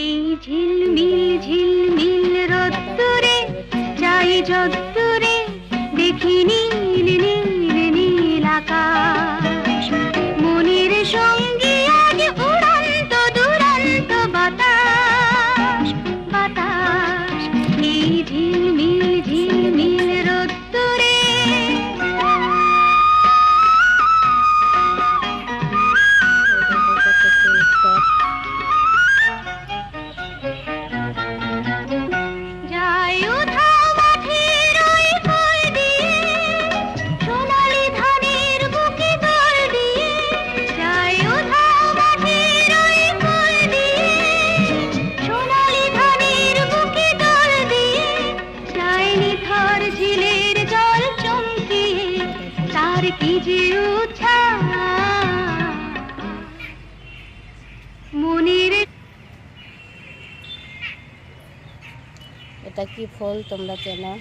এই ঝিলমিল ঝিলমিল রোদ্দুরে যাই যদ্দুরে দেখি নীল নীল নীল আকাশ, মনের সঙ্গী আজ উড়ন্ত দুরন্ত বাতাস বাতাস। এই ঝিলমিল ঝিলমিল রোদ্দুরে যায় উধাও মাঠের ওই কোল দিয়ে, সোনালি ধানের বুকে দোল দিয়ে। যায় উধাও মাঠের ওই কোল দিয়ে, সোনালি ধানের বুকে দোল দিয়ে। যায় নিথর ঝিলের জল চমকিয়ে, তার কি যে উচ্ছ্বাস মনের। এটা কি ফুল তোমরা চেনো?